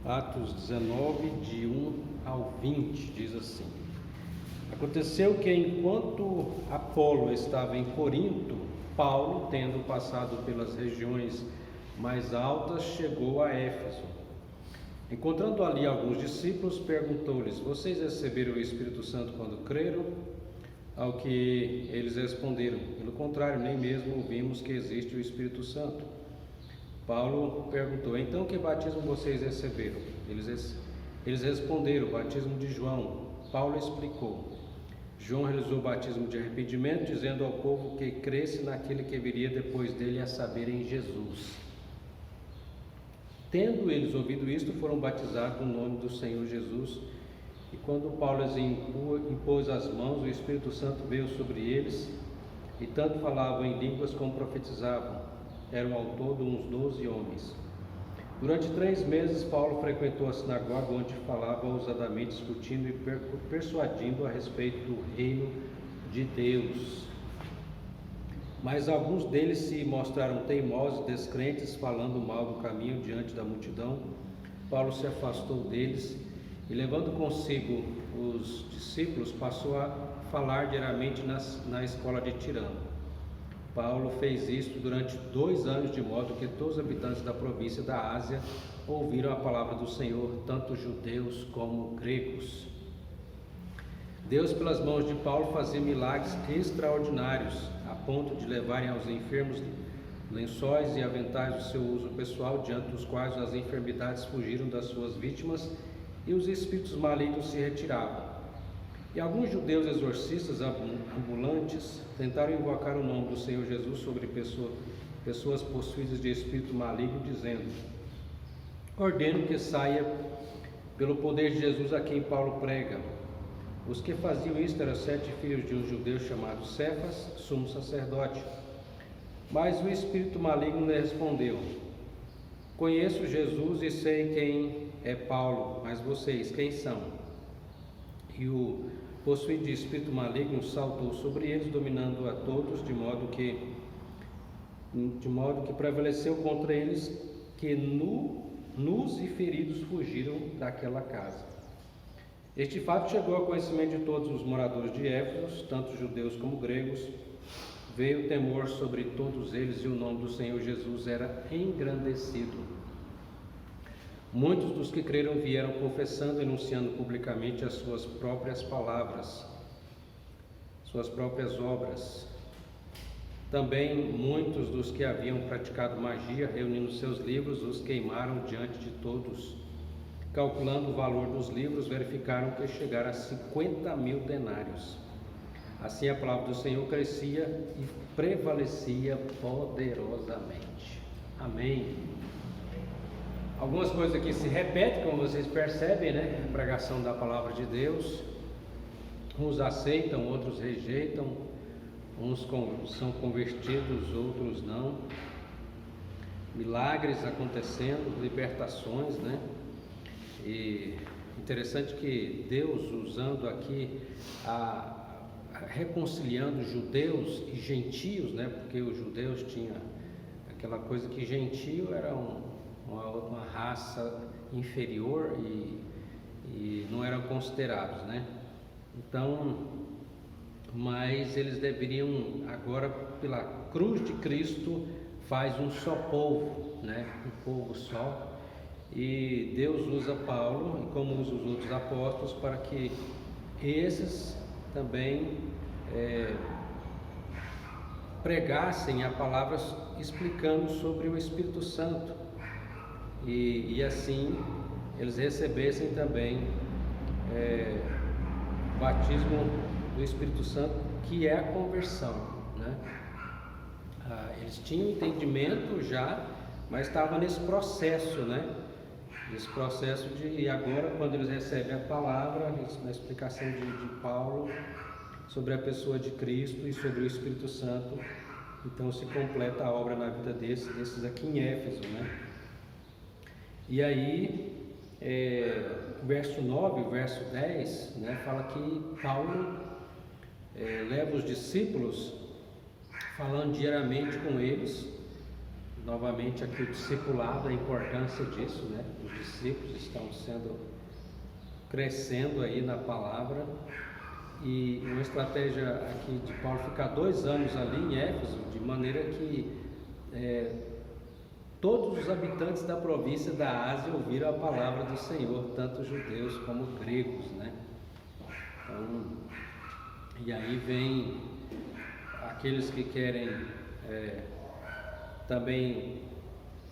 Atos 19, de 1 ao 20, diz assim: Aconteceu que enquanto Apolo estava em Corinto, Paulo, tendo passado pelas regiões mais altas, chegou a Éfeso. Encontrando ali alguns discípulos, perguntou-lhes: Vocês receberam o Espírito Santo quando creram? Ao que eles responderam: Pelo contrário, nem mesmo ouvimos que existe o Espírito Santo. Paulo perguntou: Então que batismo vocês receberam? Eles responderam: Batismo de João. Paulo explicou: João realizou o batismo de arrependimento, dizendo ao povo que cresce naquele que viria depois dele, a saber, em Jesus. Tendo eles ouvido isto, foram batizados no nome do Senhor Jesus. E quando Paulo lhes impôs as mãos, o Espírito Santo veio sobre eles, e tanto falavam em línguas como profetizavam. Eram ao todo uns 12 homens. Durante 3 meses, Paulo frequentou a sinagoga, onde falava ousadamente, discutindo e persuadindo a respeito do reino de Deus. Mas alguns deles se mostraram teimosos, descrentes, falando mal do caminho diante da multidão. Paulo se afastou deles e, levando consigo os discípulos, passou a falar diariamente na escola de Tirano. Paulo fez isto durante 2 anos, de modo que todos os habitantes da província da Ásia ouviram a palavra do Senhor, tanto judeus como gregos. Deus, pelas mãos de Paulo, fazia milagres extraordinários, a ponto de levarem aos enfermos lençóis e aventais do seu uso pessoal, diante dos quais as enfermidades fugiram das suas vítimas e os espíritos malignos se retiravam. E alguns judeus exorcistas ambulantes tentaram invocar o nome do Senhor Jesus sobre pessoas possuídas de espírito maligno, dizendo: Ordeno que saia pelo poder de Jesus a quem Paulo prega. Os que faziam isto eram 7 filhos de um judeu chamado Cefas, sumo sacerdote. Mas o espírito maligno lhe respondeu: Conheço Jesus e sei quem é Paulo, mas vocês quem são? E o possuído de espírito maligno saltou sobre eles, dominando a todos, de modo que prevaleceu contra eles, que nus e feridos fugiram daquela casa. Este fato chegou ao conhecimento de todos os moradores de Éfeso, tanto judeus como gregos. Veio temor sobre todos eles, e o nome do Senhor Jesus era engrandecido. Muitos dos que creram vieram confessando e anunciando publicamente as suas próprias palavras, suas próprias obras. Também muitos dos que haviam praticado magia, reunindo seus livros, os queimaram diante de todos. Calculando o valor dos livros, verificaram que chegara a 50.000 denários. Assim a palavra do Senhor crescia e prevalecia poderosamente. Amém. Algumas coisas aqui se repetem, como vocês percebem, né? A pregação da palavra de Deus. Uns aceitam, outros rejeitam. Uns são convertidos, outros não. Milagres acontecendo, libertações, né? E interessante que Deus, usando aqui reconciliando judeus e gentios, né? Porque os judeus tinham aquela coisa que gentio era uma raça inferior e não eram considerados, né? Então, mas eles deveriam agora, pela cruz de Cristo, faz um só povo, né? Um povo só. E Deus usa Paulo, e como usa os outros apóstolos, para que esses também pregassem a palavra explicando sobre o Espírito Santo. E assim eles recebessem também o batismo do Espírito Santo, que é a conversão, né? Eles tinham entendimento já, mas estavam nesse processo, né? Nesse processo e agora, quando eles recebem a palavra, na explicação de Paulo sobre a pessoa de Cristo e sobre o Espírito Santo, então se completa a obra na vida desses aqui em Éfeso, né? E aí, o verso 9, o verso 10, né, fala que Paulo leva os discípulos, falando diariamente com eles, novamente aqui o discipulado, a importância disso, né? Os discípulos estão crescendo aí na palavra, e uma estratégia aqui de Paulo ficar 2 anos ali em Éfeso, de maneira que todos os habitantes da província da Ásia ouviram a palavra do Senhor, tanto judeus como gregos, né? Então, e aí vem aqueles que querem também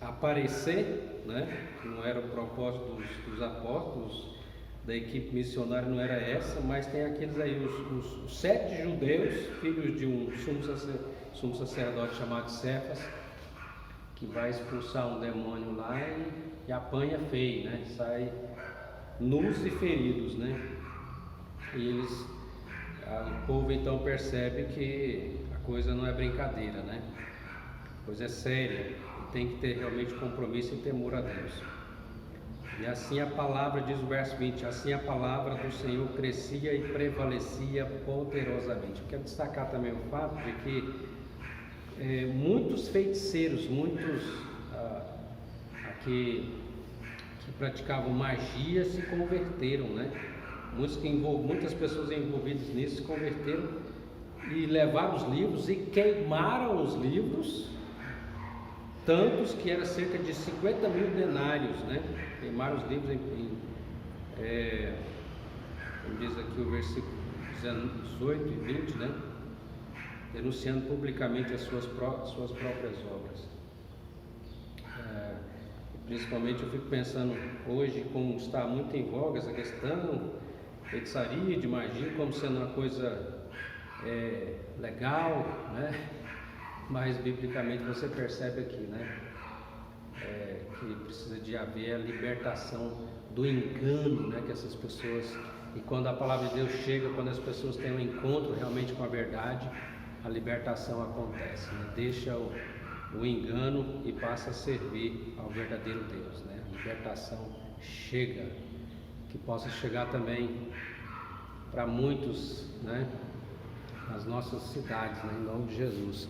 aparecer, né? Que não era o propósito dos apóstolos, da equipe missionária não era essa, mas tem aqueles aí, os 7 judeus, filhos de um sumo sacerdote chamado Cefas, que vai expulsar um demônio lá e apanha feio, né? Sai nus e feridos, né? E o povo então percebe que a coisa não é brincadeira, né? A coisa é séria, e tem que ter realmente compromisso e temor a Deus. E assim a palavra, diz o verso 20, assim a palavra do Senhor crescia e prevalecia poderosamente. Eu quero destacar também o fato de que muitos feiticeiros, muitos que praticavam magia se converteram, né? Muitas pessoas envolvidas nisso se converteram e levaram os livros e queimaram os livros, tantos que era cerca de 50 mil denários, né? Queimaram os livros como diz aqui o versículo 18 e 20, né? Denunciando publicamente as suas próprias obras. Principalmente eu fico pensando hoje como está muito em voga essa questão feitiçaria, de magia, como sendo uma coisa legal, né? Mas biblicamente você percebe aqui, né? Que precisa de haver a libertação do engano, né? Que essas pessoas, e quando a palavra de Deus chega, quando as pessoas têm um encontro realmente com a verdade, a libertação acontece, né? Deixa o engano e passa a servir ao verdadeiro Deus, né? A libertação chega, que possa chegar também para muitos, né? Nas nossas cidades, né? Em nome de Jesus.